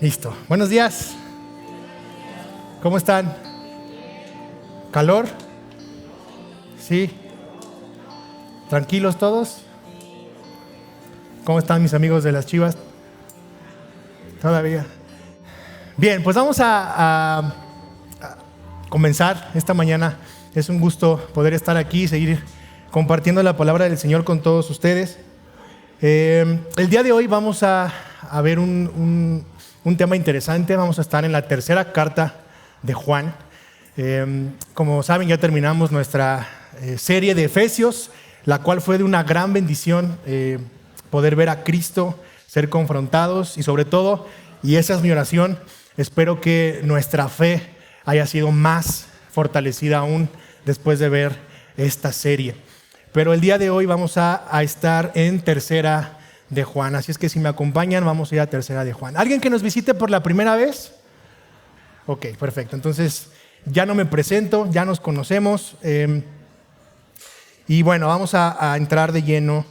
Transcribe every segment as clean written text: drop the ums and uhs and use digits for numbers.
Listo. Buenos días. ¿Cómo están? ¿Calor? ¿Sí? ¿Tranquilos todos? ¿Cómo están mis amigos de las Chivas? Todavía. Bien, pues vamos a comenzar esta mañana. Es un gusto poder estar aquí y seguir compartiendo la palabra del Señor con todos ustedes. El día de hoy vamos a ver un tema interesante. Vamos a estar en la tercera carta de Juan. Como saben, ya terminamos nuestra serie de Efesios, la cual fue de una gran bendición poder ver a Cristo, ser confrontados y sobre todo, y esa es mi oración, espero que nuestra fe haya sido más fortalecida aún después de ver esta serie. Pero el día de hoy vamos a estar en tercera de Juan, así es que si me acompañan vamos a ir a tercera de Juan. ¿Alguien que nos visite por la primera vez? Ok, perfecto. Entonces ya no me presento, ya nos conocemos y bueno, vamos a entrar de lleno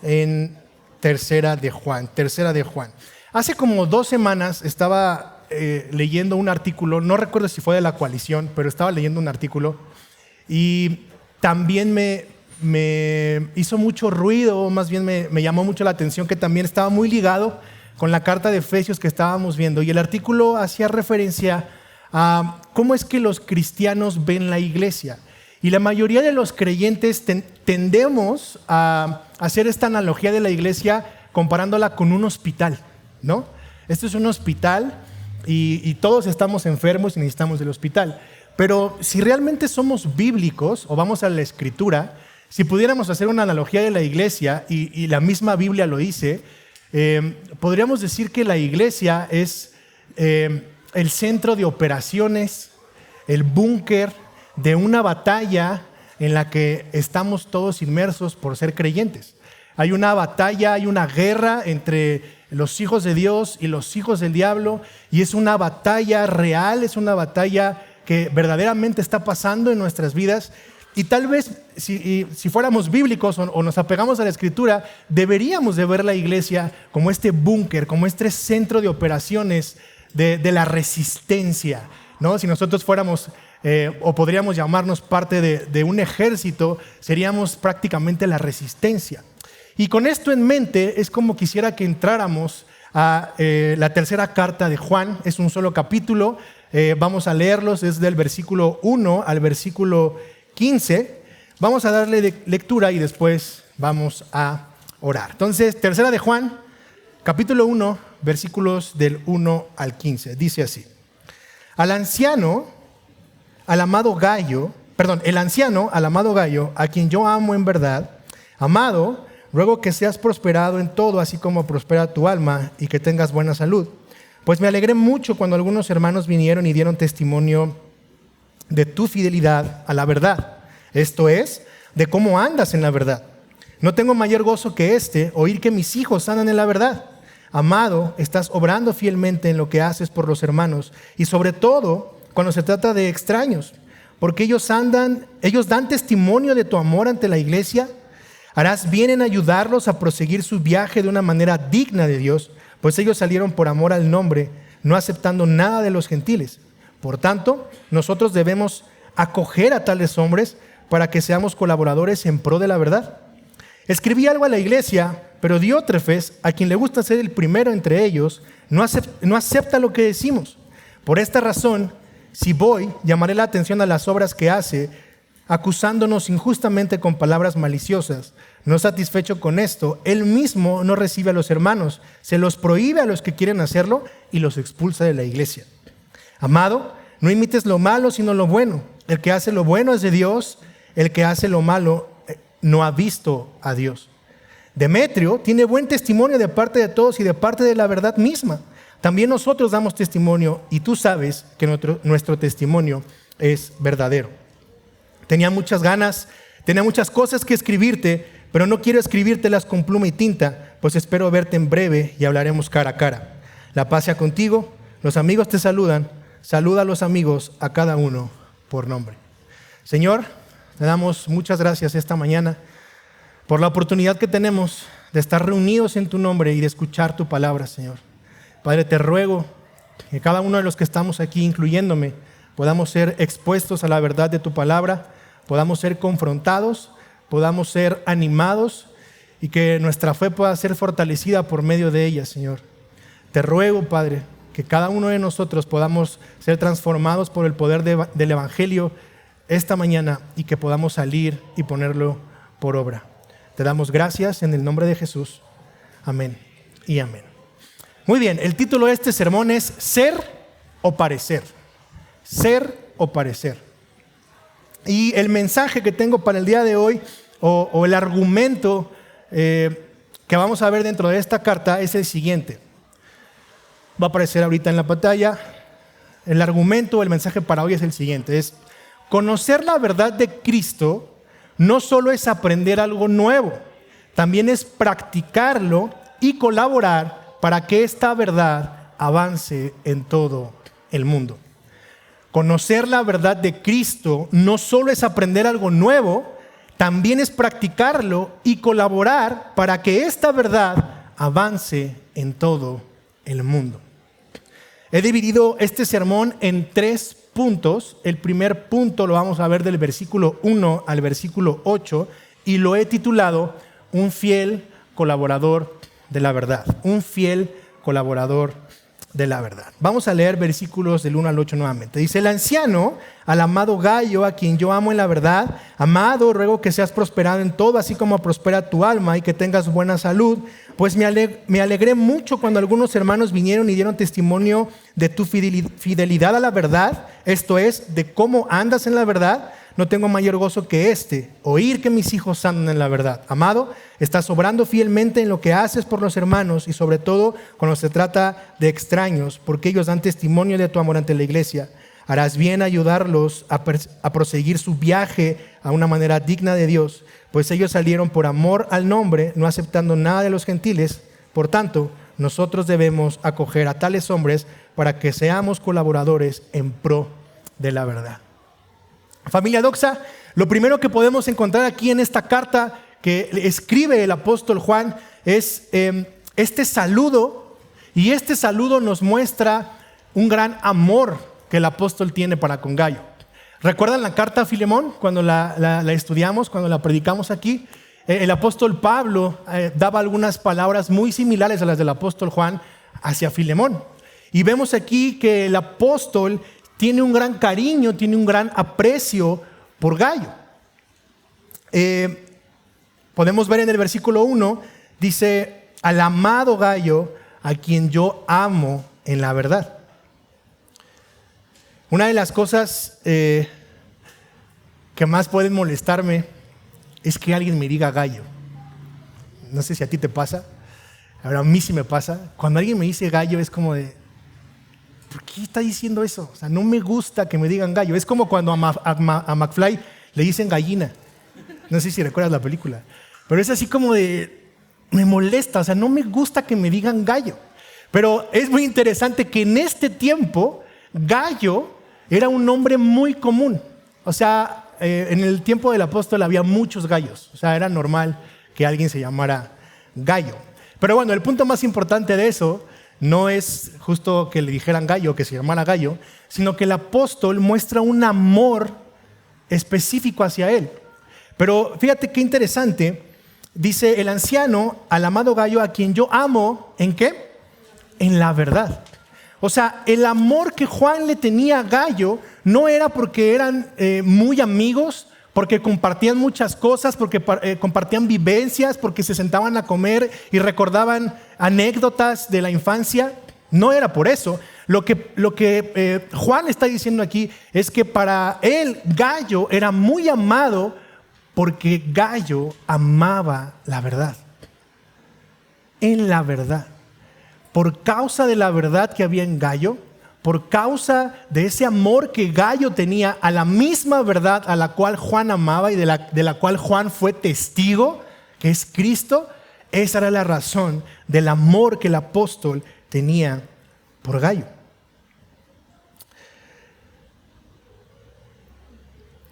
en tercera de Juan. Tercera de Juan. Hace como 2 semanas estaba leyendo un artículo, no recuerdo si fue de la coalición, pero estaba leyendo un artículo y también me hizo mucho ruido, más bien me llamó mucho la atención que también estaba muy ligado con la carta de Efesios que estábamos viendo, y el artículo hacía referencia a cómo es que los cristianos ven la iglesia. Y la mayoría de los creyentes tendemos a hacer esta analogía de la iglesia comparándola con un hospital, ¿no? Esto es un hospital y todos estamos enfermos y necesitamos del hospital. Pero si realmente somos bíblicos o vamos a la Escritura, si pudiéramos hacer una analogía de la iglesia, y la misma Biblia lo dice, podríamos decir que la iglesia es el centro de operaciones, el búnker de una batalla en la que estamos todos inmersos por ser creyentes. Hay una batalla, hay una guerra entre los hijos de Dios y los hijos del diablo, y es una batalla real, es una batalla que verdaderamente está pasando en nuestras vidas. Y tal vez si fuéramos bíblicos o nos apegamos a la Escritura, deberíamos de ver la iglesia como este búnker, como este centro de operaciones de la resistencia, ¿no? Si nosotros fuéramos o podríamos llamarnos parte de un ejército, seríamos prácticamente la resistencia. Y con esto en mente es como quisiera que entráramos a la tercera carta de Juan. Es un solo capítulo, vamos a leerlos, es del versículo 1 al versículo 15. Vamos a darle lectura y después vamos a orar. Entonces, tercera de Juan, capítulo 1, versículos del 1 al 15. Dice así: el anciano, al amado Gayo, a quien yo amo en verdad, amado, ruego que seas prosperado en todo, así como prospera tu alma, y que tengas buena salud. Pues me alegré mucho cuando algunos hermanos vinieron y dieron testimonio de tu fidelidad a la verdad, esto es, de cómo andas en la verdad. No tengo mayor gozo que oír que mis hijos andan en la verdad. Amado, estás obrando fielmente en lo que haces por los hermanos, y sobre todo cuando se trata de extraños, porque ellos dan testimonio de tu amor ante la iglesia. Harás bien en ayudarlos a proseguir su viaje de una manera digna de Dios, pues ellos salieron por amor al nombre, no aceptando nada de los gentiles. Por tanto, nosotros debemos acoger a tales hombres para que seamos colaboradores en pro de la verdad. Escribí algo a la iglesia, pero Diótrefes, a quien le gusta ser el primero entre ellos, no acepta lo que decimos. Por esta razón, si voy, llamaré la atención a las obras que hace, acusándonos injustamente con palabras maliciosas. No satisfecho con esto, él mismo no recibe a los hermanos, se los prohíbe a los que quieren hacerlo y los expulsa de la iglesia. Amado, no imites lo malo, sino lo bueno. El que hace lo bueno es de Dios, el que hace lo malo no ha visto a Dios. Demetrio tiene buen testimonio de parte de todos y de parte de la verdad misma. También nosotros damos testimonio, y tú sabes que nuestro testimonio es verdadero. Tenía muchas ganas, tenía muchas cosas que escribirte, pero no quiero escribírtelas con pluma y tinta, pues espero verte en breve y hablaremos cara a cara. La paz sea contigo, los amigos te saludan. Saluda a los amigos, a cada uno por nombre. Señor, te damos muchas gracias esta mañana por la oportunidad que tenemos de estar reunidos en tu nombre y de escuchar tu palabra, Señor. Padre, te ruego que cada uno de los que estamos aquí, incluyéndome, podamos ser expuestos a la verdad de tu palabra, podamos ser confrontados, podamos ser animados y que nuestra fe pueda ser fortalecida por medio de ella, Señor. Te ruego, Padre, que cada uno de nosotros podamos ser transformados por el poder del Evangelio esta mañana y que podamos salir y ponerlo por obra. Te damos gracias en el nombre de Jesús. Amén y amén. Muy bien, el título de este sermón es Ser o Parecer. Ser o parecer. Y el mensaje que tengo para el día de hoy, o el argumento que vamos a ver dentro de esta carta es el siguiente. Va a aparecer ahorita en la pantalla. El argumento, el mensaje para hoy es el siguiente. Es conocer la verdad de Cristo no solo es aprender algo nuevo, también es practicarlo y colaborar para que esta verdad avance en todo el mundo. Conocer la verdad de Cristo no solo es aprender algo nuevo, también es practicarlo y colaborar para que esta verdad avance en todo el mundo. He dividido este sermón en 3 puntos. El primer punto lo vamos a ver del versículo 1 al versículo 8 y lo he titulado Un fiel colaborador de la verdad. Un fiel colaborador de la verdad. Vamos a leer versículos del 1 al 8 nuevamente. Dice: el anciano, al amado Gayo, a quien yo amo en la verdad, amado, ruego que seas prosperado en todo, así como prospera tu alma, y que tengas buena salud, pues me alegré mucho cuando algunos hermanos vinieron y dieron testimonio de tu fidelidad a la verdad, esto es, de cómo andas en la verdad. No tengo mayor gozo que oír que mis hijos andan en la verdad. Amado, estás obrando fielmente en lo que haces por los hermanos y sobre todo cuando se trata de extraños, porque ellos dan testimonio de tu amor ante la iglesia. Harás bien ayudarlos a proseguir su viaje a una manera digna de Dios, pues ellos salieron por amor al nombre, no aceptando nada de los gentiles. Por tanto, nosotros debemos acoger a tales hombres para que seamos colaboradores en pro de la verdad. Familia Doxa, lo primero que podemos encontrar aquí en esta carta que escribe el apóstol Juan es este saludo, y este saludo nos muestra un gran amor que el apóstol tiene para con Gayo. ¿Recuerdan la carta a Filemón cuando la estudiamos, cuando la predicamos aquí? El apóstol Pablo daba algunas palabras muy similares a las del apóstol Juan hacia Filemón. Y vemos aquí que el apóstol tiene un gran cariño, tiene un gran aprecio por Gayo. Podemos ver en el versículo 1, dice: al amado Gayo, a quien yo amo en la verdad. Una de las cosas que más pueden molestarme es que alguien me diga Gayo. No sé si a ti te pasa, a mí sí me pasa. Cuando alguien me dice Gayo es como de, ¿por qué está diciendo eso? O sea, no me gusta que me digan Gallo. Es como cuando a McFly le dicen gallina. No sé si recuerdas la película. Pero es así como de, me molesta, o sea, no me gusta que me digan Gallo. Pero es muy interesante que en este tiempo, Gallo era un nombre muy común. O sea, en el tiempo del apóstol había muchos Gallos. O sea, era normal que alguien se llamara Gallo. Pero bueno, el punto más importante de eso no es justo que le dijeran Gallo, que se llamara Gallo, sino que el apóstol muestra un amor específico hacia él. Pero fíjate qué interesante, dice: el anciano, al amado Gayo, a quien yo amo, ¿en qué? En la verdad. O sea, el amor que Juan le tenía a Gayo no era porque eran muy amigos, porque compartían muchas cosas, porque compartían vivencias, porque se sentaban a comer y recordaban anécdotas de la infancia. No era por eso. Lo que Juan está diciendo aquí es que para él Gayo era muy amado porque Gayo amaba la verdad. En la verdad. Por causa de la verdad que había en Gayo, por causa de ese amor que Gayo tenía a la misma verdad a la cual Juan amaba y de la cual Juan fue testigo, que es Cristo, esa era la razón del amor que el apóstol tenía por Gayo.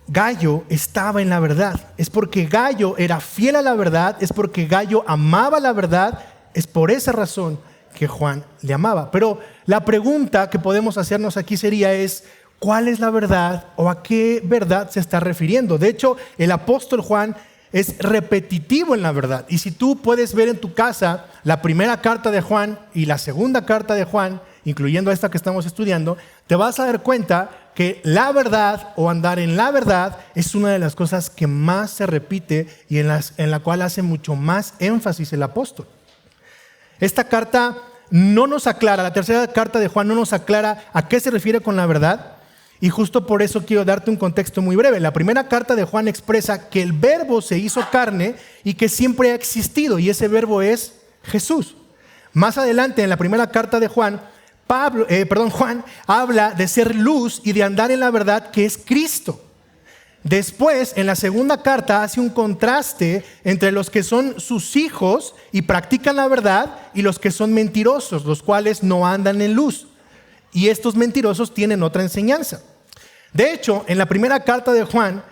Gayo estaba en la verdad. Es porque Gayo era fiel a la verdad, es porque Gayo amaba la verdad, es por esa razón que Juan le amaba. Pero la pregunta que podemos hacernos aquí sería ¿cuál es la verdad o a qué verdad se está refiriendo? De hecho, el apóstol Juan es repetitivo en la verdad. Y si tú puedes ver en tu casa la primera carta de Juan y la segunda carta de Juan, incluyendo esta que estamos estudiando, te vas a dar cuenta que la verdad o andar en la verdad es una de las cosas que más se repite y en la cual hace mucho más énfasis el apóstol. Esta carta no nos aclara, la tercera carta de Juan no nos aclara a qué se refiere con la verdad, y justo por eso quiero darte un contexto muy breve. La primera carta de Juan expresa que el verbo se hizo carne y que siempre ha existido, y ese verbo es Jesús. Más adelante en la primera carta de Juan, Juan habla de ser luz y de andar en la verdad, que es Cristo. Después, en la segunda carta, hace un contraste entre los que son sus hijos y practican la verdad y los que son mentirosos, los cuales no andan en luz. Y estos mentirosos tienen otra enseñanza. De hecho, en la primera carta de Juan,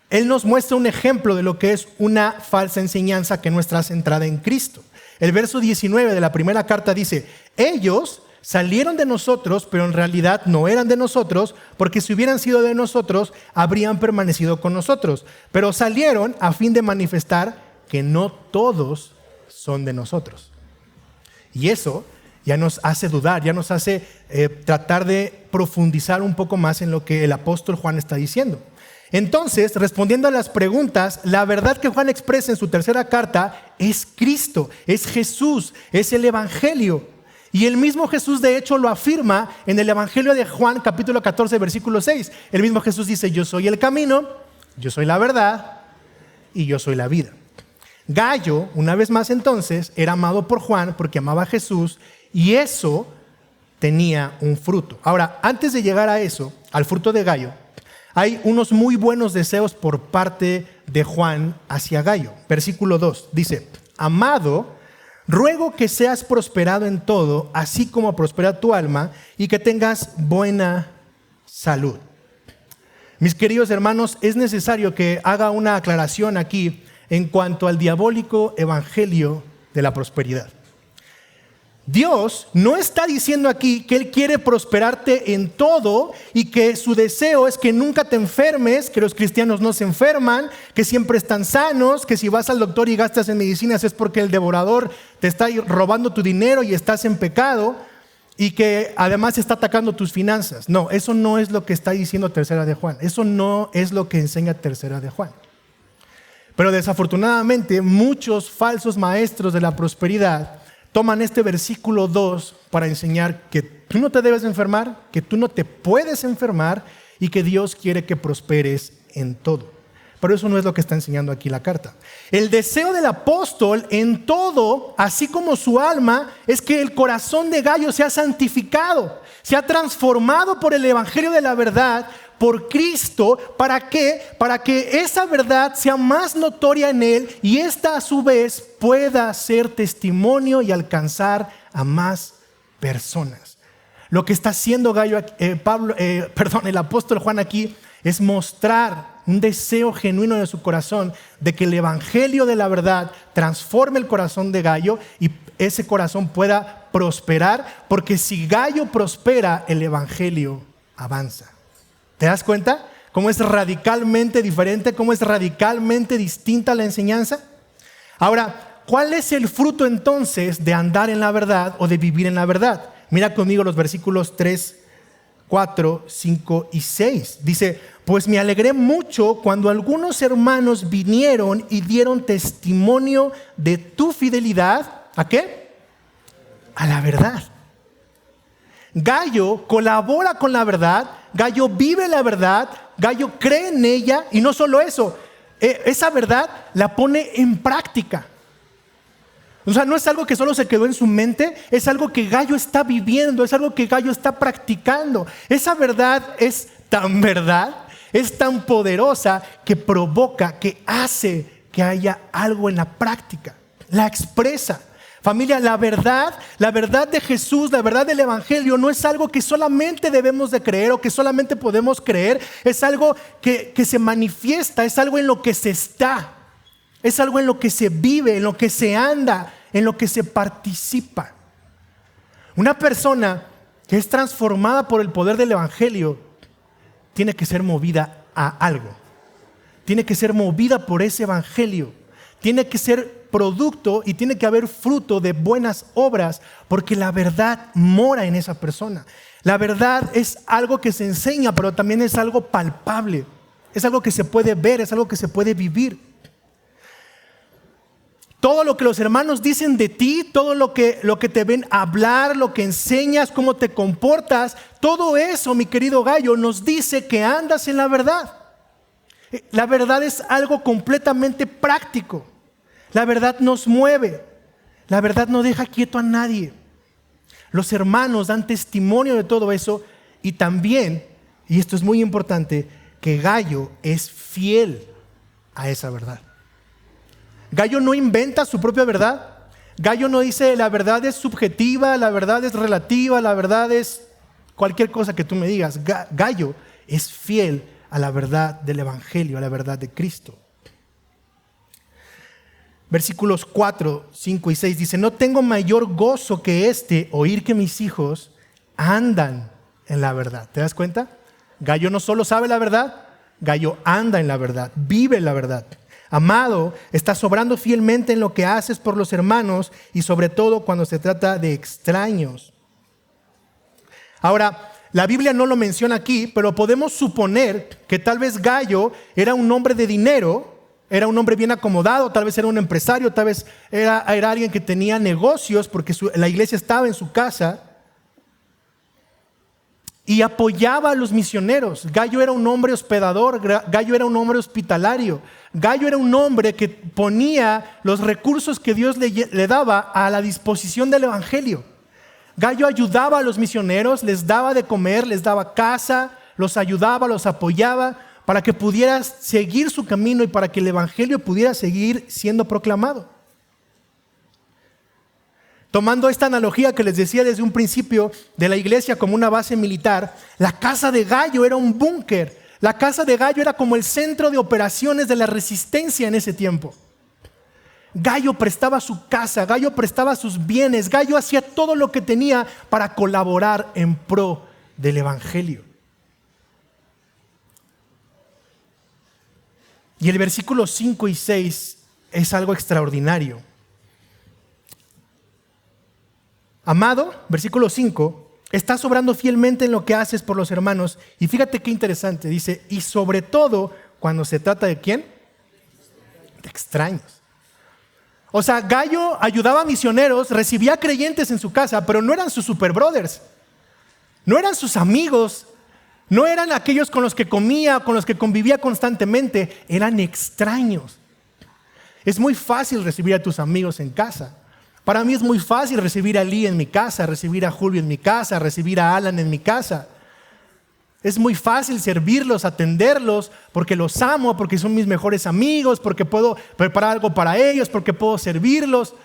él nos muestra un ejemplo de lo que es una falsa enseñanza que no está centrada en Cristo. El verso 19 de la primera carta dice: ellos salieron de nosotros, pero en realidad no eran de nosotros, porque si hubieran sido de nosotros, habrían permanecido con nosotros. Pero salieron a fin de manifestar que no todos son de nosotros. Y eso ya nos hace dudar, ya nos hace tratar de profundizar un poco más en lo que el apóstol Juan está diciendo. Entonces, respondiendo a las preguntas, la verdad que Juan expresa en su tercera carta es Cristo, es Jesús, es el Evangelio. Y el mismo Jesús de hecho lo afirma en el Evangelio de Juan capítulo 14 versículo 6. El mismo Jesús dice: yo soy el camino, yo soy la verdad y yo soy la vida. Gayo, una vez más entonces, era amado por Juan porque amaba a Jesús, y eso tenía un fruto. Ahora, antes de llegar a eso, al fruto de Gayo, hay unos muy buenos deseos por parte de Juan hacia Gayo. Versículo 2 dice: amado, ruego que seas prosperado en todo, así como prospera tu alma, y que tengas buena salud. Mis queridos hermanos, es necesario que haga una aclaración aquí en cuanto al diabólico evangelio de la prosperidad. Dios no está diciendo aquí que Él quiere prosperarte en todo y que su deseo es que nunca te enfermes, que los cristianos no se enferman, que siempre están sanos, que si vas al doctor y gastas en medicinas es porque el devorador te está robando tu dinero y estás en pecado, y que además está atacando tus finanzas. No, eso no es lo que está diciendo Tercera de Juan. Eso no es lo que enseña Tercera de Juan. Pero desafortunadamente muchos falsos maestros de la prosperidad toman este versículo 2 para enseñar que tú no te debes enfermar, que tú no te puedes enfermar y que Dios quiere que prosperes en todo. Pero eso no es lo que está enseñando aquí la carta. El deseo del apóstol en todo, así como su alma, es que el corazón de Gayo sea santificado, sea transformado por el evangelio de la verdad, por Cristo. ¿Para qué? Para que esa verdad sea más notoria en él y esta a su vez pueda ser testimonio y alcanzar a más personas. Lo que está haciendo el apóstol Juan aquí es mostrar un deseo genuino de su corazón de que el evangelio de la verdad transforme el corazón de Gayo y ese corazón pueda prosperar, porque si Gayo prospera, el evangelio avanza. ¿Te das cuenta cómo es radicalmente diferente, cómo es radicalmente distinta la enseñanza? Ahora, ¿cuál es el fruto entonces de andar en la verdad o de vivir en la verdad? Mira conmigo los versículos 3, 4, 5 y 6. Dice: pues me alegré mucho cuando algunos hermanos vinieron y dieron testimonio de tu fidelidad. ¿A qué? A la verdad. Gayo colabora con la verdad, Gayo vive la verdad, Gayo cree en ella, y no solo eso, esa verdad la pone en práctica. O sea, no es algo que solo se quedó en su mente, es algo que Gayo está viviendo, es algo que Gayo está practicando. Esa verdad es tan poderosa que provoca, que hace que haya algo en la práctica, la expresa. Familia, la verdad de Jesús, la verdad del evangelio no es algo que solamente debemos de creer o que solamente podemos creer, es algo que se manifiesta, es algo en lo que se está, es algo en lo que se vive, en lo que se anda, en lo que se participa. Una persona que es transformada por el poder del Evangelio tiene que ser movida a algo. Tiene que ser movida por ese Evangelio. Tiene que ser producto y tiene que haber fruto de buenas obras, porque la verdad mora en esa persona. La verdad es algo que se enseña, pero también es algo palpable. Es algo que se puede ver, es algo que se puede vivir. Todo lo que los hermanos dicen de ti, todo lo que te ven hablar, lo que enseñas, cómo te comportas, todo eso, mi querido Gallo, nos dice que andas en la verdad. La verdad es algo completamente práctico. La verdad nos mueve. La verdad no deja quieto a nadie. Los hermanos dan testimonio de todo eso y también, y esto es muy importante, que Gallo es fiel a esa verdad. Gallo no inventa su propia verdad. Gallo no dice la verdad es subjetiva, la verdad es relativa, la verdad es cualquier cosa que tú me digas. Gallo es fiel a la verdad del Evangelio, a la verdad de Cristo. Versículos 4, 5 y 6 dice: no tengo mayor gozo que oír que mis hijos andan en la verdad. ¿Te das cuenta? Gallo no solo sabe la verdad, Gallo anda en la verdad, vive la verdad. Amado, estás obrando fielmente en lo que haces por los hermanos y sobre todo cuando se trata de extraños. Ahora, la Biblia no lo menciona aquí, pero podemos suponer que tal vez Gallo era un hombre de dinero, era un hombre bien acomodado, tal vez era un empresario, tal vez era alguien que tenía negocios porque la iglesia estaba en su casa y apoyaba a los misioneros. Gallo era un hombre hospedador, Gallo era un hombre hospitalario. Gallo era un hombre que ponía los recursos que Dios le daba a la disposición del Evangelio. Gallo ayudaba a los misioneros, les daba de comer, les daba casa, los ayudaba, los apoyaba para que pudieran seguir su camino y para que el Evangelio pudiera seguir siendo proclamado. Tomando esta analogía que les decía desde un principio de la iglesia como una base militar, la casa de Gallo era un búnker. La casa de Gallo era como el centro de operaciones de la resistencia en ese tiempo. Gallo prestaba su casa, Gallo prestaba sus bienes, Gallo hacía todo lo que tenía para colaborar en pro del Evangelio. Y el versículo 5 y 6 es algo extraordinario. Amado, versículo 5, estás obrando fielmente en lo que haces por los hermanos. Y fíjate qué interesante, dice, y sobre todo cuando se trata de ¿quién? De extraños. O sea, Gallo ayudaba a misioneros, recibía creyentes en su casa, pero no eran sus super brothers, no eran sus amigos, no eran aquellos con los que comía, con los que convivía constantemente, eran extraños. Es muy fácil recibir a tus amigos en casa. Para mí es muy fácil recibir a Lee en mi casa, recibir a Julio en mi casa, recibir a Alan en mi casa. Es muy fácil servirlos, atenderlos, porque los amo, porque son mis mejores amigos, porque puedo preparar algo para ellos, porque puedo servirlos.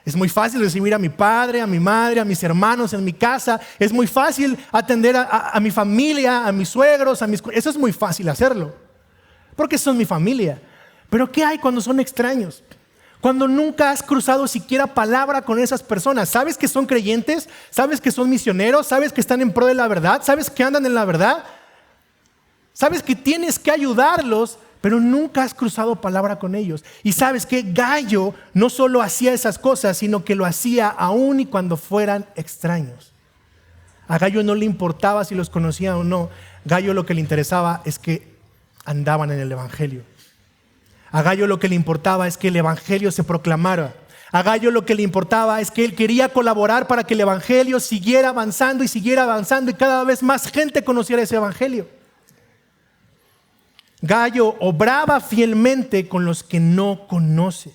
Es muy fácil recibir a mi padre, a mi madre, a mis hermanos en mi casa. Es muy fácil atender a mi familia, a mis suegros, eso es muy fácil hacerlo, porque son mi familia. Pero ¿qué hay cuando son extraños? Cuando nunca has cruzado siquiera palabra con esas personas. ¿Sabes que son creyentes? ¿Sabes que son misioneros? ¿Sabes que están en pro de la verdad? ¿Sabes que andan en la verdad? ¿Sabes que tienes que ayudarlos? Pero nunca has cruzado palabra con ellos. Y sabes que Gallo no solo hacía esas cosas, sino que lo hacía aún y cuando fueran extraños. A Gallo no le importaba si los conocía o no. Gallo lo que le interesaba es que andaban en el Evangelio. A Gallo lo que le importaba es que el Evangelio se proclamara. A Gallo lo que le importaba es que él quería colaborar para que el Evangelio siguiera avanzando y cada vez más gente conociera ese Evangelio. Gallo obraba fielmente con los que no conoce.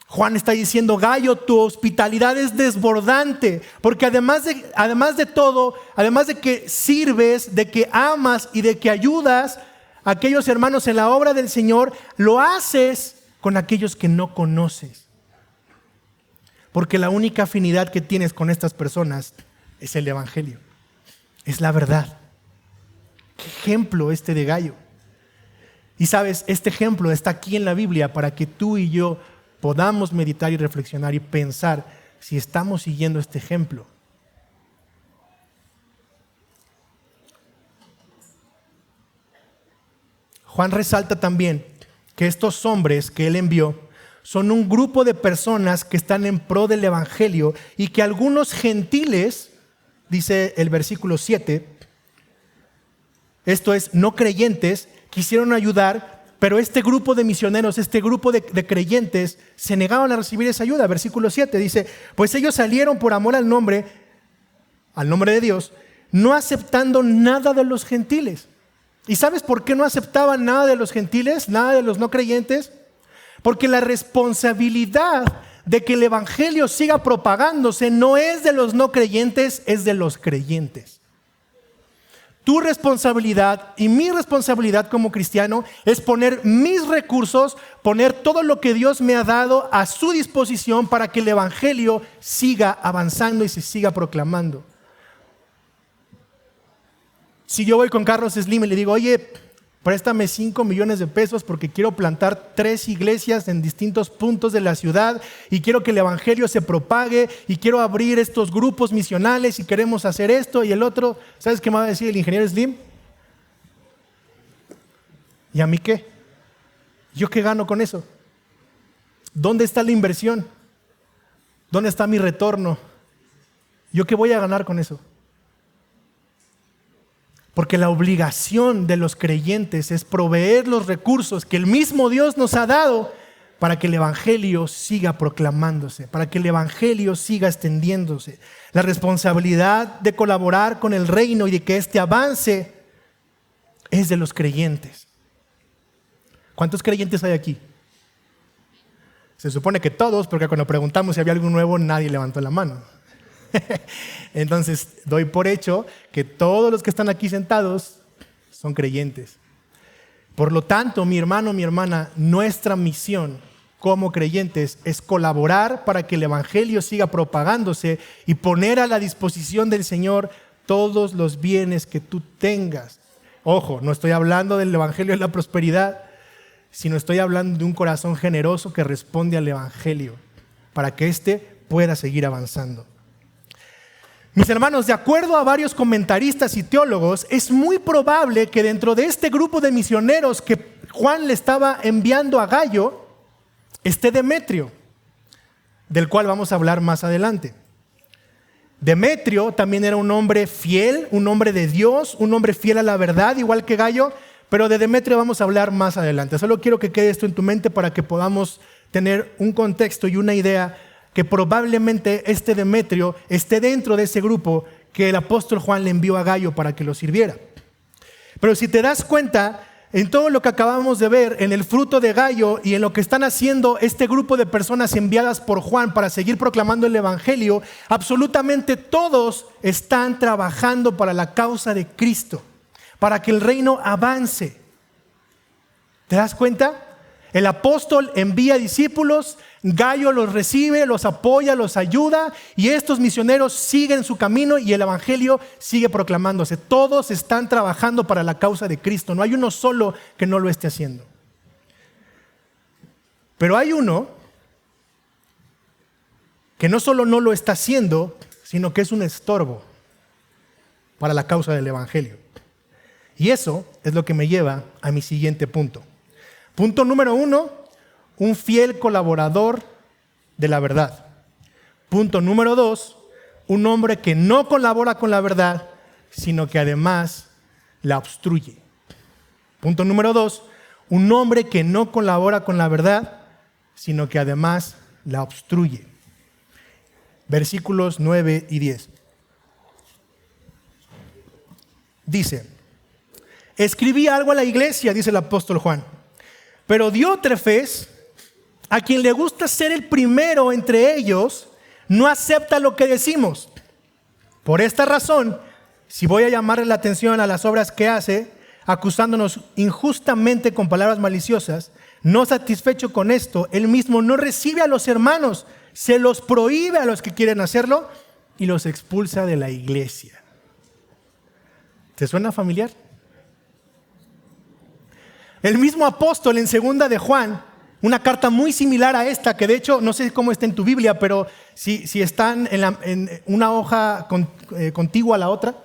Juan está diciendo: Gallo, tu hospitalidad es desbordante, porque además de todo, además de que sirves, de que amas y de que ayudas a aquellos hermanos en la obra del Señor, lo haces con aquellos que no conoces. Porque la única afinidad que tienes con estas personas es el Evangelio, es la verdad. Qué ejemplo de Gallo. Y sabes, este ejemplo está aquí en la Biblia para que tú y yo podamos meditar y reflexionar y pensar si estamos siguiendo este ejemplo. Juan resalta también que estos hombres que él envió son un grupo de personas que están en pro del evangelio y que algunos gentiles, dice el versículo 7, esto es, no creyentes, quisieron ayudar, pero este grupo de misioneros, este grupo de creyentes se negaban a recibir esa ayuda. Versículo 7 dice, pues ellos salieron por amor al nombre de Dios, no aceptando nada de los gentiles. ¿Y sabes por qué no aceptaban nada de los gentiles, nada de los no creyentes? Porque la responsabilidad de que el evangelio siga propagándose no es de los no creyentes, es de los creyentes. Tu responsabilidad y mi responsabilidad como cristiano es poner mis recursos, poner todo lo que Dios me ha dado a su disposición para que el evangelio siga avanzando y se siga proclamando. Si yo voy con Carlos Slim y le digo, oye, préstame 5 millones de pesos porque quiero plantar 3 iglesias en distintos puntos de la ciudad y quiero que el evangelio se propague y quiero abrir estos grupos misionales y queremos hacer esto y el otro. ¿Sabes qué me va a decir el ingeniero Slim? ¿Y a mí qué? ¿Yo qué gano con eso? ¿Dónde está la inversión? ¿Dónde está mi retorno? ¿Yo qué voy a ganar con eso? Porque la obligación de los creyentes es proveer los recursos que el mismo Dios nos ha dado para que el evangelio siga proclamándose, para que el evangelio siga extendiéndose. La responsabilidad de colaborar con el reino y de que este avance es de los creyentes. ¿Cuántos creyentes hay aquí? Se supone que todos, porque cuando preguntamos si había algo nuevo, nadie levantó la mano. Entonces doy por hecho que todos los que están aquí sentados son creyentes. Por lo tanto, mi hermano, mi hermana, nuestra misión como creyentes es colaborar para que el evangelio siga propagándose y poner a la disposición del Señor todos los bienes que tú tengas. Ojo, no estoy hablando del evangelio de la prosperidad, sino estoy hablando de un corazón generoso que responde al evangelio para que éste pueda seguir avanzando. Mis hermanos, de acuerdo a varios comentaristas y teólogos, es muy probable que dentro de este grupo de misioneros que Juan le estaba enviando a Gayo, esté Demetrio, del cual vamos a hablar más adelante. Demetrio también era un hombre fiel, un hombre de Dios, un hombre fiel a la verdad, igual que Gayo, pero de Demetrio vamos a hablar más adelante. Solo quiero que quede esto en tu mente para que podamos tener un contexto y una idea que probablemente este Demetrio esté dentro de ese grupo que el apóstol Juan le envió a Gayo para que lo sirviera. Pero si te das cuenta, en todo lo que acabamos de ver, en el fruto de Gayo y en lo que están haciendo este grupo de personas enviadas por Juan para seguir proclamando el evangelio, absolutamente todos están trabajando para la causa de Cristo, para que el reino avance. ¿Te das cuenta? El apóstol envía discípulos, Gayo los recibe, los apoya, los ayuda y estos misioneros siguen su camino y el evangelio sigue proclamándose. Todos están trabajando para la causa de Cristo. No hay uno solo que no lo esté haciendo. Pero hay uno que no solo no lo está haciendo, sino que es un estorbo para la causa del evangelio. Y eso es lo que me lleva a mi siguiente punto. Punto número 1, un fiel colaborador de la verdad. Punto número 2, un hombre que no colabora con la verdad, sino que además la obstruye. Punto número 2, un hombre que no colabora con la verdad, sino que además la obstruye. Versículos 9 y 10. Dice, escribí algo a la iglesia, dice el apóstol Juan. Pero Diótrefes, a quien le gusta ser el primero entre ellos, no acepta lo que decimos. Por esta razón, si voy a llamarle la atención a las obras que hace, acusándonos injustamente con palabras maliciosas, no satisfecho con esto, él mismo no recibe a los hermanos, se los prohíbe a los que quieren hacerlo y los expulsa de la iglesia. ¿Te suena familiar? El mismo apóstol en 2 de Juan Una carta muy similar a esta, que de hecho no sé cómo está en tu Biblia, pero si están en una hoja contigua a la otra,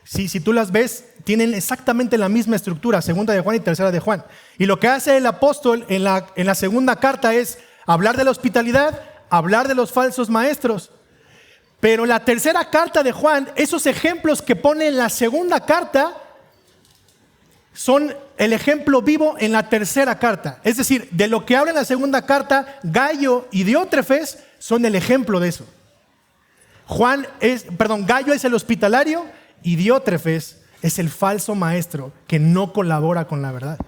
si tú las ves, tienen exactamente la misma estructura, segunda de Juan y tercera de Juan. Y lo que hace el apóstol en la segunda carta es hablar de la hospitalidad, hablar de los falsos maestros. Pero la tercera carta de Juan, esos ejemplos que pone en la segunda carta, son el ejemplo vivo en la tercera carta. Es decir, de lo que habla en la segunda carta, Gayo y Diótrefes son el ejemplo de eso. Gayo es el hospitalario y Diótrefes es el falso maestro que no colabora con la verdad.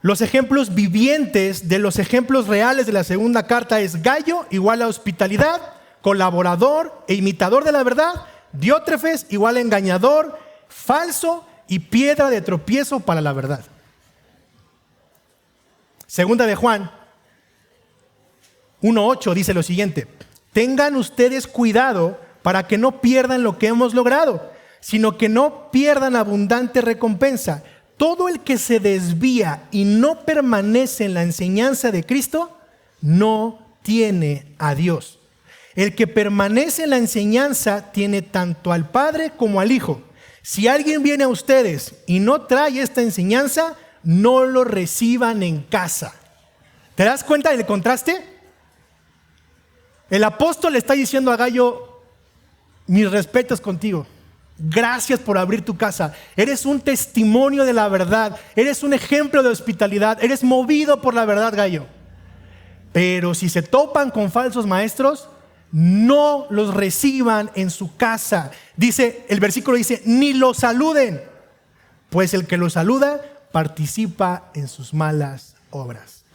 Los ejemplos vivientes de los ejemplos reales de la segunda carta es Gayo igual a hospitalidad, colaborador e imitador de la verdad. Diótrefes igual a engañador, falso y piedra de tropiezo para la verdad. Segunda de Juan 1:8 dice lo siguiente: tengan ustedes cuidado para que no pierdan lo que hemos logrado, sino que no pierdan abundante recompensa. Todo el que se desvía y no permanece en la enseñanza de Cristo, no tiene a Dios. El que permanece en la enseñanza tiene tanto al Padre como al Hijo. Si alguien viene a ustedes y no trae esta enseñanza, no lo reciban en casa. ¿Te das cuenta del contraste? El apóstol le está diciendo a Gayo: mis respetos contigo. Gracias por abrir tu casa. Eres un testimonio de la verdad. Eres un ejemplo de hospitalidad. Eres movido por la verdad, Gayo. Pero si se topan con falsos maestros, no los reciban en su casa. Dice, el versículo dice, ni los saluden, pues el que los saluda participa en sus malas obras.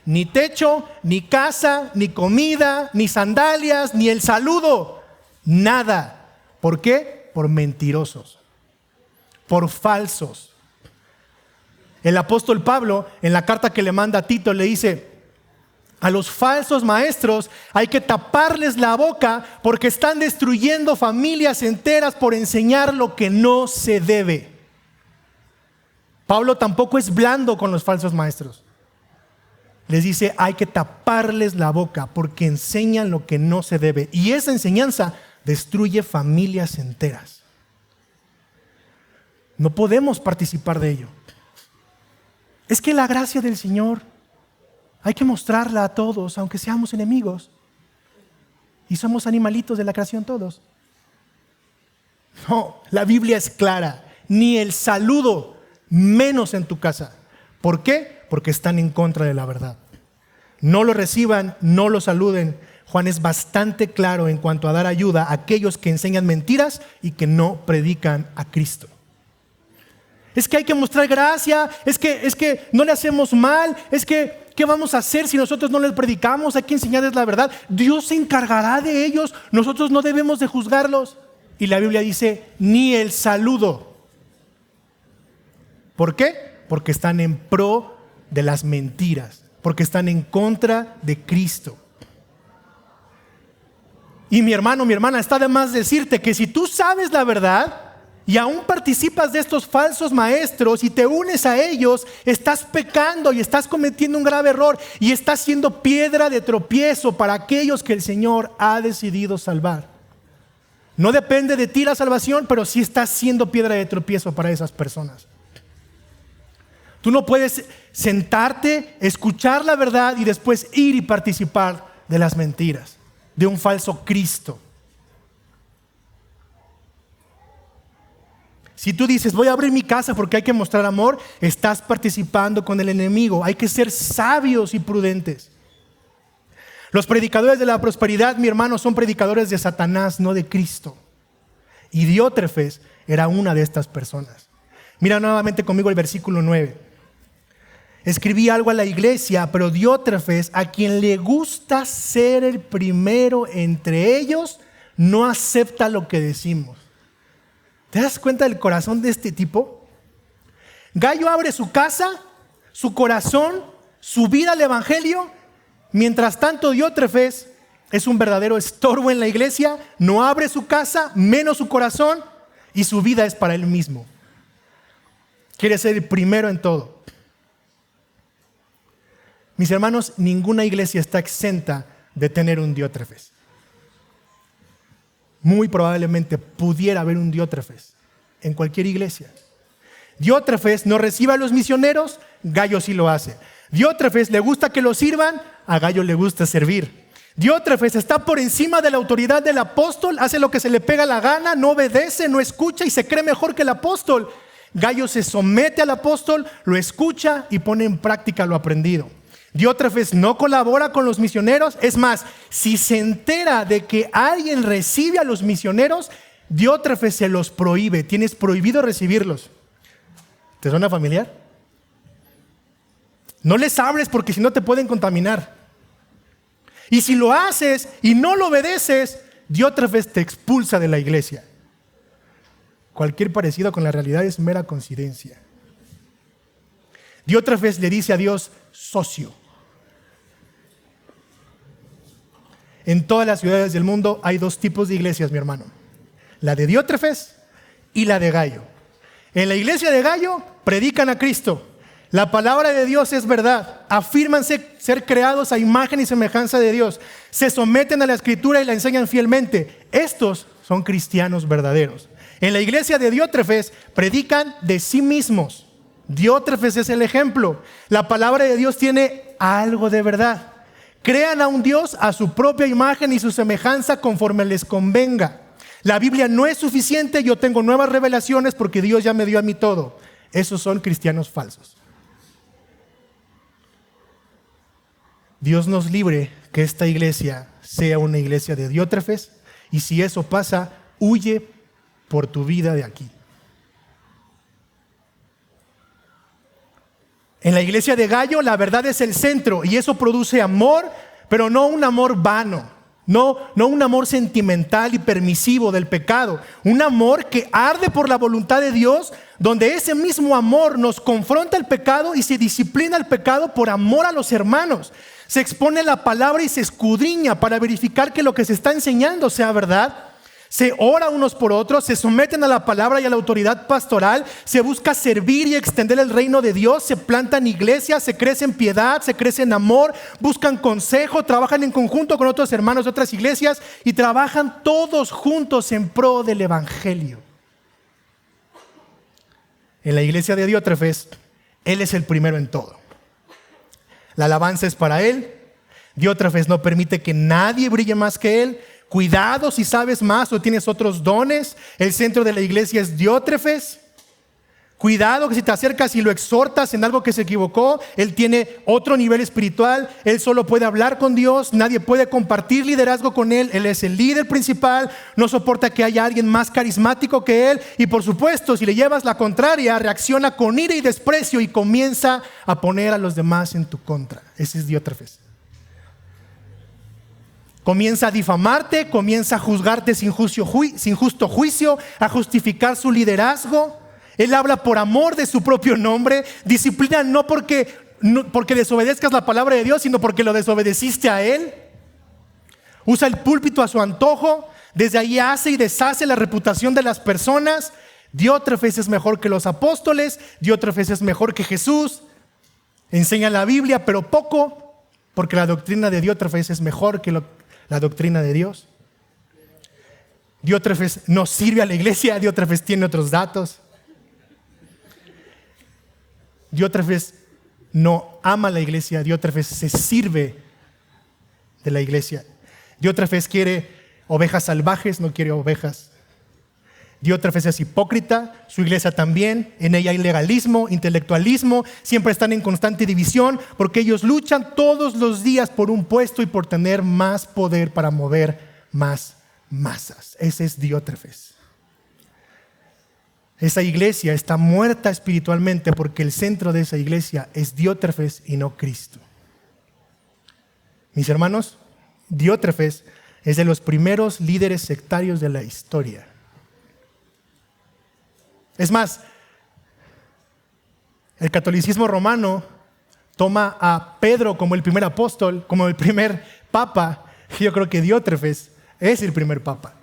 Ni techo, ni casa, ni comida, ni sandalias, ni el saludo. Nada. ¿Por qué? Por mentirosos, por falsos. El apóstol Pablo, en la carta que le manda a Tito, le dice: a los falsos maestros hay que taparles la boca porque están destruyendo familias enteras por enseñar lo que no se debe. Pablo tampoco es blando con los falsos maestros. Les dice: hay que taparles la boca porque enseñan lo que no se debe. Y esa enseñanza destruye familias enteras. No podemos participar de ello. Es que la gracia del Señor hay que mostrarla a todos, aunque seamos enemigos. Y somos animalitos de la creación todos. No, la Biblia es clara. Ni el saludo, menos en tu casa. ¿Por qué? Porque están en contra de la verdad. No lo reciban, no lo saluden. Juan es bastante claro en cuanto a dar ayuda a aquellos que enseñan mentiras y que no predican a Cristo. Es que hay que mostrar gracia, es que no le hacemos mal, es que ¿qué vamos a hacer si nosotros no les predicamos? Hay que enseñarles la verdad. Dios se encargará de ellos, nosotros no debemos de juzgarlos. Y la Biblia dice, ni el saludo. ¿Por qué? Porque están en pro de las mentiras, porque están en contra de Cristo. Y mi hermano, mi hermana, está de más decirte que si tú sabes la verdad y aún participas de estos falsos maestros y te unes a ellos, estás pecando y estás cometiendo un grave error y estás siendo piedra de tropiezo para aquellos que el Señor ha decidido salvar. No depende de ti la salvación, pero sí estás siendo piedra de tropiezo para esas personas. Tú no puedes sentarte, escuchar la verdad y después ir y participar de las mentiras, de un falso Cristo. Si tú dices, voy a abrir mi casa porque hay que mostrar amor, estás participando con el enemigo. Hay que ser sabios y prudentes. Los predicadores de la prosperidad, mi hermano, son predicadores de Satanás, no de Cristo. Y Diótrefes era una de estas personas. Mira nuevamente conmigo el versículo 9. Escribí algo a la iglesia, pero Diótrefes, a quien le gusta ser el primero entre ellos, no acepta lo que decimos. ¿Te das cuenta del corazón de este tipo? Gayo abre su casa, su corazón, su vida al evangelio. Mientras tanto, Diótrefes es un verdadero estorbo en la iglesia. No abre su casa, menos su corazón, y su vida es para él mismo. Quiere ser el primero en todo. Mis hermanos, ninguna iglesia está exenta de tener un Diótrefes. Muy probablemente pudiera haber un Diótrefes en cualquier iglesia. Diótrefes no recibe a los misioneros, Gayo sí lo hace. Diótrefes le gusta que lo sirvan, a Gayo le gusta servir. Diótrefes está por encima de la autoridad del apóstol, hace lo que se le pega la gana, no obedece, no escucha y se cree mejor que el apóstol. Gayo se somete al apóstol, lo escucha y pone en práctica lo aprendido. Diótrefes no colabora con los misioneros. Es más, si se entera de que alguien recibe a los misioneros, Diótrefes se los prohíbe. Tienes prohibido recibirlos. ¿Te suena familiar? No les hables porque si no te pueden contaminar. Y si lo haces y no lo obedeces, Diótrefes te expulsa de la iglesia. Cualquier parecido con la realidad es mera coincidencia. Diótrefes le dice a Dios, socio. En todas las ciudades del mundo hay dos tipos de iglesias, mi hermano. La de Diótrefes y la de Gayo. En la iglesia de Gayo predican a Cristo. La palabra de Dios es verdad. Afirman ser creados a imagen y semejanza de Dios. Se someten a la escritura y la enseñan fielmente. Estos son cristianos verdaderos. En la iglesia de Diótrefes predican de sí mismos. Diótrefes es el ejemplo. La palabra de Dios tiene algo de verdad. Crean a un Dios a su propia imagen y su semejanza conforme les convenga. La Biblia no es suficiente, yo tengo nuevas revelaciones porque Dios ya me dio a mí todo. Esos son cristianos falsos. Dios nos libre que esta iglesia sea una iglesia de Diótrefes, y si eso pasa, huye por tu vida de aquí. En la iglesia de Gayo la verdad es el centro y eso produce amor, pero no un amor vano, no un amor sentimental y permisivo del pecado, un amor que arde por la voluntad de Dios, donde ese mismo amor nos confronta el pecado y se disciplina el pecado por amor a los hermanos. Se expone la palabra y se escudriña para verificar que lo que se está enseñando sea verdad. Se ora unos por otros, se someten a la palabra y a la autoridad pastoral, se busca servir y extender el reino de Dios, se plantan iglesias, se crece en piedad, se crece en amor, buscan consejo, trabajan en conjunto con otros hermanos de otras iglesias y trabajan todos juntos en pro del evangelio. En la iglesia de Diótrefes, él es el primero en todo. La alabanza es para él. Diótrefes no permite que nadie brille más que él. Cuidado si sabes más o tienes otros dones. El centro de la iglesia es Diótrefes. Cuidado que si te acercas y lo exhortas en algo que se equivocó, él tiene otro nivel espiritual. Él solo puede hablar con Dios. Nadie puede compartir liderazgo con él. Él es el líder principal. No soporta que haya alguien más carismático que él. Y por supuesto, si le llevas la contraria, reacciona con ira y desprecio y comienza a poner a los demás en tu contra. Ese es Diótrefes. Comienza a difamarte, comienza a juzgarte sin justo juicio, a justificar su liderazgo. Él habla por amor de su propio nombre. Disciplina no porque desobedezcas la palabra de Dios, sino porque lo desobedeciste a Él. Usa el púlpito a su antojo. Desde ahí hace y deshace la reputación de las personas. Diótrefes es mejor que los apóstoles. Diótrefes es mejor que Jesús. Enseña la Biblia, pero poco, porque la doctrina de Diótrefes es mejor que la doctrina de Dios. Diótrefes no sirve a la iglesia. Diótrefes tiene otros datos. Diótrefes no ama a la iglesia. Diótrefes se sirve de la iglesia. Diótrefes quiere ovejas salvajes, no quiere ovejas. Diótrefes es hipócrita, su iglesia también. En ella hay legalismo, intelectualismo. Siempre están en constante división porque ellos luchan todos los días por un puesto y por tener más poder para mover más masas. Ese es Diótrefes. Esa iglesia está muerta espiritualmente porque el centro de esa iglesia es Diótrefes y no Cristo. Mis hermanos, Diótrefes es de los primeros líderes sectarios de la historia. Es más, el catolicismo romano toma a Pedro como el primer apóstol, como el primer papa. Yo creo que Diótrefes es el primer papa.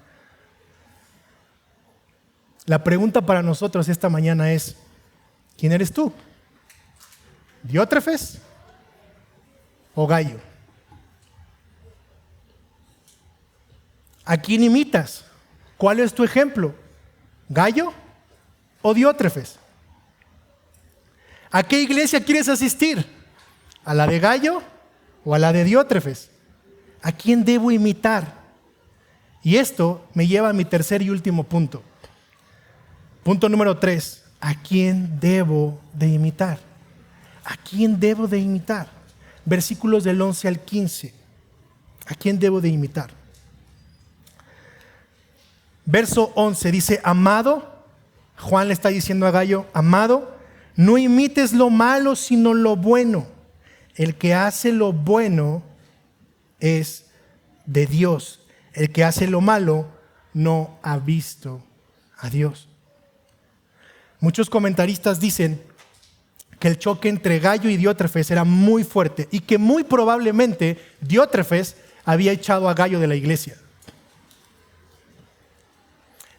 La pregunta para nosotros esta mañana es, ¿quién eres tú? ¿Diótrefes o Gallo? ¿A quién imitas? ¿Cuál es tu ejemplo? ¿Gallo o Diótrefes? ¿A qué iglesia quieres asistir? ¿A la de Gallo o a la de Diótrefes? ¿A quién debo imitar? Y esto me lleva a mi tercer y último punto. Punto número 3. ¿A quién debo de imitar? ¿A quién debo de imitar? Versículos del 11 al 15. ¿A quién debo de imitar? Verso 11 dice: amado, Juan le está diciendo a Gallo, amado, no imites lo malo, sino lo bueno. El que hace lo bueno es de Dios. El que hace lo malo no ha visto a Dios. Muchos comentaristas dicen que el choque entre Gallo y Diótrefes era muy fuerte y que muy probablemente Diótrefes había echado a Gallo de la iglesia.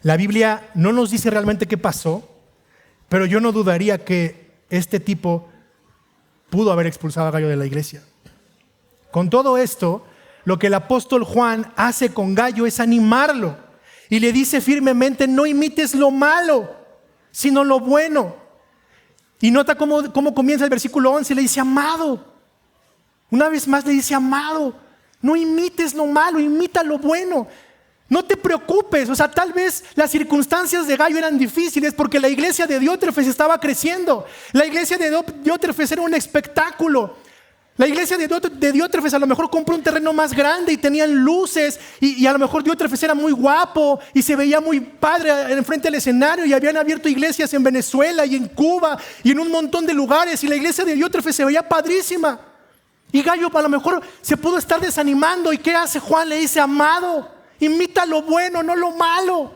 La Biblia no nos dice realmente qué pasó, pero yo no dudaría que este tipo pudo haber expulsado a Gallo de la iglesia. Con todo esto, lo que el apóstol Juan hace con Gallo es animarlo y le dice firmemente: no imites lo malo, sino lo bueno. Y nota cómo comienza el versículo 11, le dice: amado. Una vez más le dice: amado, no imites lo malo, imita lo bueno. No te preocupes, o sea, tal vez las circunstancias de Gallo eran difíciles porque la iglesia de Diótrefes estaba creciendo. La iglesia de Diótrefes era un espectáculo. La iglesia de Diótrefes a lo mejor compró un terreno más grande y tenían luces y a lo mejor Diótrefes era muy guapo y se veía muy padre enfrente del escenario, y habían abierto iglesias en Venezuela y en Cuba y en un montón de lugares, y la iglesia de Diótrefes se veía padrísima. Y Gallo a lo mejor se pudo estar desanimando. ¿Y qué hace Juan? Le dice: amado, imita lo bueno, no lo malo.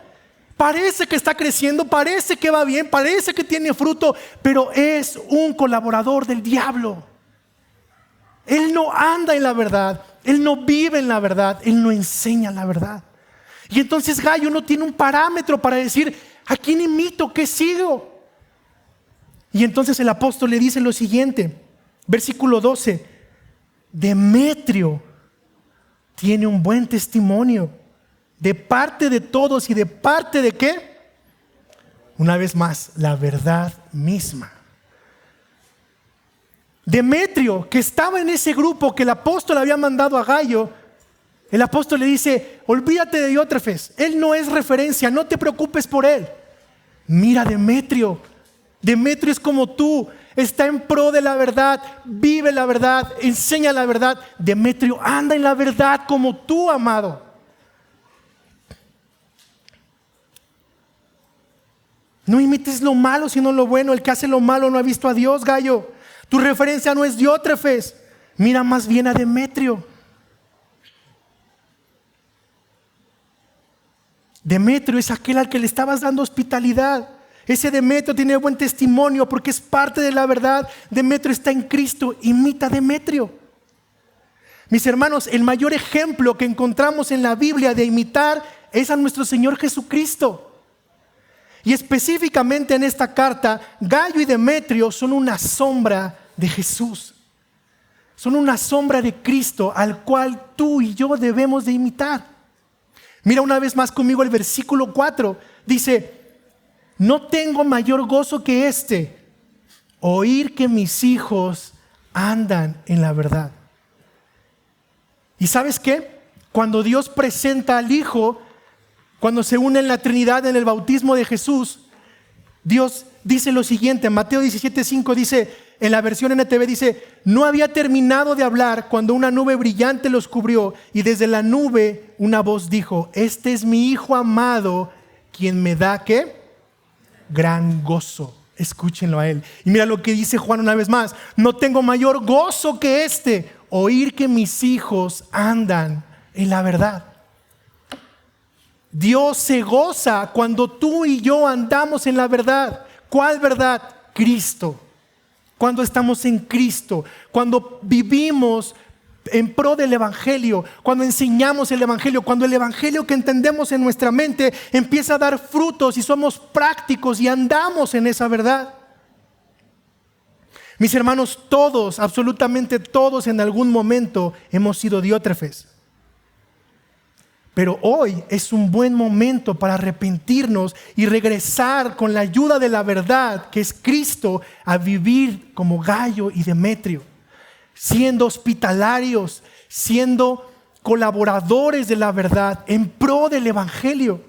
Parece que está creciendo, parece que va bien, parece que tiene fruto, pero es un colaborador del diablo. Él no anda en la verdad, él no vive en la verdad, él no enseña la verdad. Y entonces Gallo no tiene un parámetro para decir: ¿a quién imito? ¿Qué sigo? Y entonces el apóstol le dice lo siguiente, versículo 12: Demetrio tiene un buen testimonio de parte de todos. ¿Y de parte de qué? Una vez más, la verdad misma. Demetrio, que estaba en ese grupo que el apóstol había mandado a Gallo, el apóstol le dice: olvídate de Diótrefes, él no es referencia, no te preocupes por él. Mira Demetrio, Demetrio es como tú, está en pro de la verdad, vive la verdad, enseña la verdad. Demetrio anda en la verdad como tú, amado. No imites lo malo, sino lo bueno. El que hace lo malo no ha visto a Dios, Gallo. Tu referencia no es Diótrefes, mira más bien a Demetrio. Demetrio es aquel al que le estabas dando hospitalidad. Ese Demetrio tiene buen testimonio porque es parte de la verdad. Demetrio está en Cristo, imita a Demetrio. Mis hermanos, el mayor ejemplo que encontramos en la Biblia de imitar es a nuestro Señor Jesucristo. Y específicamente en esta carta, Gallo y Demetrio son una sombra de Jesús. Son una sombra de Cristo al cual tú y yo debemos de imitar. Mira una vez más conmigo el versículo 4. Dice: no tengo mayor gozo que este, oír que mis hijos andan en la verdad. ¿Y sabes qué? Cuando Dios presenta al Hijo, cuando se une en la Trinidad en el bautismo de Jesús, Dios dice lo siguiente, Mateo 17:5 dice, en la versión NTV dice: no había terminado de hablar cuando una nube brillante los cubrió, y desde la nube una voz dijo: este es mi Hijo amado, quien me da ¿qué? Gran gozo. Escúchenlo a él. Y mira lo que dice Juan una vez más: no tengo mayor gozo que este, oír que mis hijos andan en la verdad. Dios se goza cuando tú y yo andamos en la verdad. ¿Cuál verdad? Cristo. Cuando estamos en Cristo, cuando vivimos en pro del Evangelio, cuando enseñamos el Evangelio, cuando el Evangelio que entendemos en nuestra mente empieza a dar frutos y somos prácticos y andamos en esa verdad. Mis hermanos, todos, absolutamente todos en algún momento hemos sido diótrefes. Pero hoy es un buen momento para arrepentirnos y regresar con la ayuda de la verdad, que es Cristo, a vivir como Gayo y Demetrio, siendo hospitalarios, siendo colaboradores de la verdad en pro del Evangelio.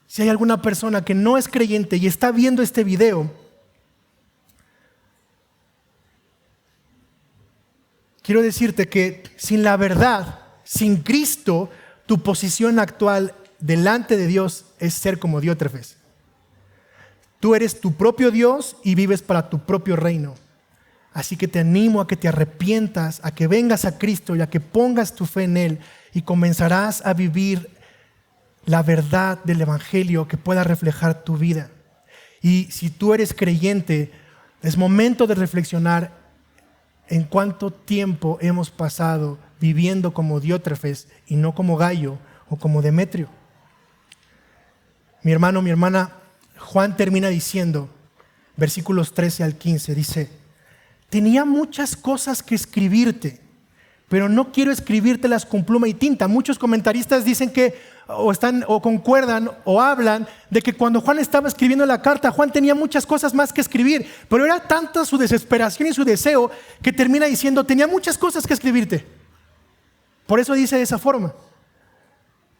Si hay alguna persona que no es creyente y está viendo este video, quiero decirte que sin la verdad, sin Cristo, tu posición actual delante de Dios es ser como Diótrefes. Tú eres tu propio Dios y vives para tu propio reino. Así que te animo a que te arrepientas, a que vengas a Cristo y a que pongas tu fe en Él, y comenzarás a vivir la verdad del Evangelio que pueda reflejar tu vida. Y si tú eres creyente, es momento de reflexionar en cuánto tiempo hemos pasado viviendo como Diótrefes y no como Gayo o como Demetrio. Mi hermano, mi hermana, Juan termina diciendo, versículos 13 al 15, dice: tenía muchas cosas que escribirte, pero no quiero escribírtelas con pluma y tinta. Muchos comentaristas dicen que o concuerdan o hablan de que cuando Juan estaba escribiendo la carta, Juan tenía muchas cosas más que escribir, pero era tanta su desesperación y su deseo que termina diciendo: tenía muchas cosas que escribirte. Por eso dice de esa forma.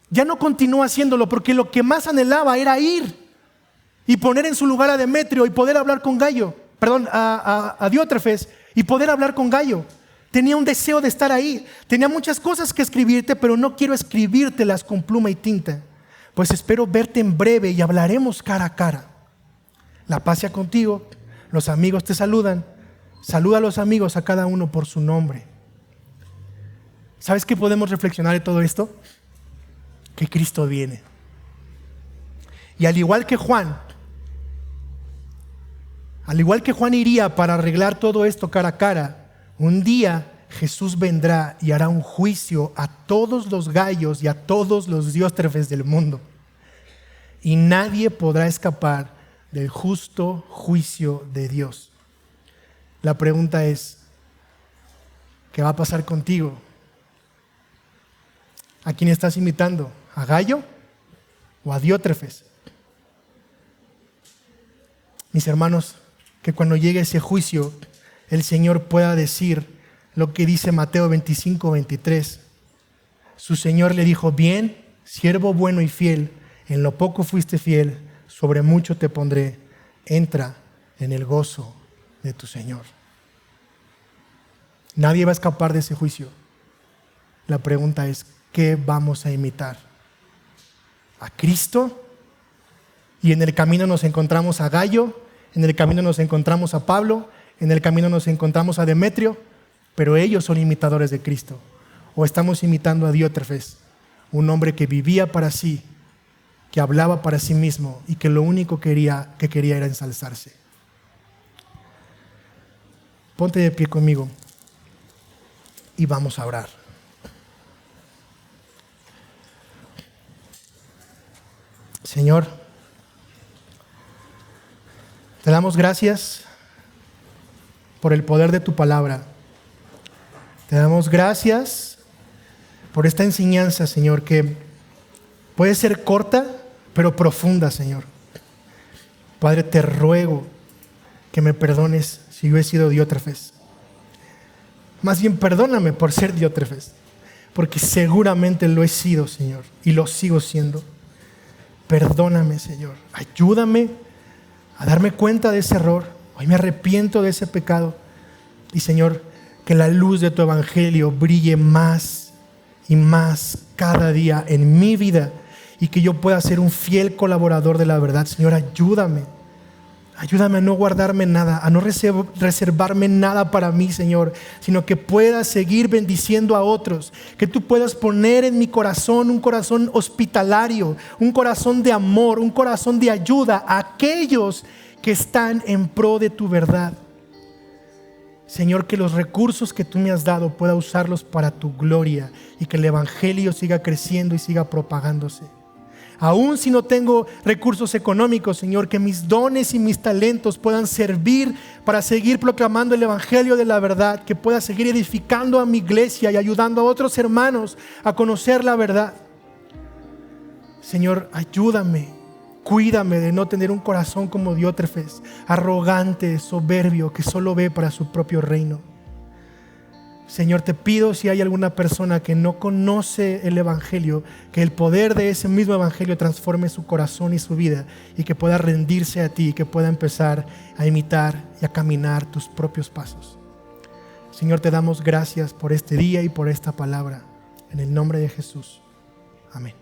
Ya no continúa haciéndolo porque lo que más anhelaba era ir y poner en su lugar a Demetrio y poder hablar con Gayo, a Diótrefes, y poder hablar con Gayo. Tenía un deseo de estar ahí. Tenía muchas cosas que escribirte, pero no quiero escribírtelas con pluma y tinta, pues espero verte en breve y hablaremos cara a cara. La paz sea contigo. Los amigos te saludan. Saluda a los amigos, a cada uno por su nombre. ¿Sabes qué podemos reflexionar de todo esto? Que Cristo viene. Y al igual que Juan iría para arreglar todo esto cara a cara, un día Jesús vendrá y hará un juicio a todos los Gayos y a todos los Diótrefes del mundo. Y nadie podrá escapar del justo juicio de Dios. La pregunta es, ¿qué va a pasar contigo? ¿A quién estás imitando? ¿A Gayo o a Diótrefes? Mis hermanos, que cuando llegue ese juicio, el Señor pueda decir lo que dice Mateo 25:23. Su Señor le dijo: bien, siervo bueno y fiel, en lo poco fuiste fiel, sobre mucho te pondré, entra en el gozo de tu Señor. Nadie va a escapar de ese juicio. La pregunta es, ¿qué vamos a imitar? ¿A Cristo? Y en el camino nos encontramos a Gayo, en el camino nos encontramos a Pablo, en el camino nos encontramos a Demetrio, pero ellos son imitadores de Cristo. O estamos imitando a Diótrefes, un hombre que vivía para sí, que hablaba para sí mismo y que lo único que quería era ensalzarse. Ponte de pie conmigo y vamos a orar. Señor, te damos gracias por el poder de tu palabra. Te damos gracias por esta enseñanza, Señor, que puede ser corta, pero profunda, Señor. Padre, te ruego que me perdones si yo he sido Diótrefes. Más bien, perdóname por ser Diótrefes, porque seguramente lo he sido, Señor, y lo sigo siendo. Perdóname, Señor. Ayúdame a darme cuenta de ese error. Hoy me arrepiento de ese pecado. Y, Señor, que la luz de tu evangelio brille más y más cada día en mi vida, y que yo pueda ser un fiel colaborador de la verdad. Señor, ayúdame. Ayúdame a no guardarme nada, a no reservarme nada para mí, Señor, sino que pueda seguir bendiciendo a otros. Que tú puedas poner en mi corazón un corazón hospitalario, un corazón de amor, un corazón de ayuda a aquellos que están en pro de tu verdad. Señor, que los recursos que tú me has dado pueda usarlos para tu gloria y que el evangelio siga creciendo y siga propagándose. Aún si no tengo recursos económicos, Señor, que mis dones y mis talentos puedan servir para seguir proclamando el evangelio de la verdad, que pueda seguir edificando a mi iglesia y ayudando a otros hermanos a conocer la verdad. Señor, ayúdame, cuídame de no tener un corazón como Diótrefes, arrogante, soberbio, que solo ve para su propio reino. Señor, te pido, si hay alguna persona que no conoce el evangelio, que el poder de ese mismo evangelio transforme su corazón y su vida, y que pueda rendirse a ti, y que pueda empezar a imitar y a caminar tus propios pasos. Señor, te damos gracias por este día y por esta palabra. En el nombre de Jesús. Amén.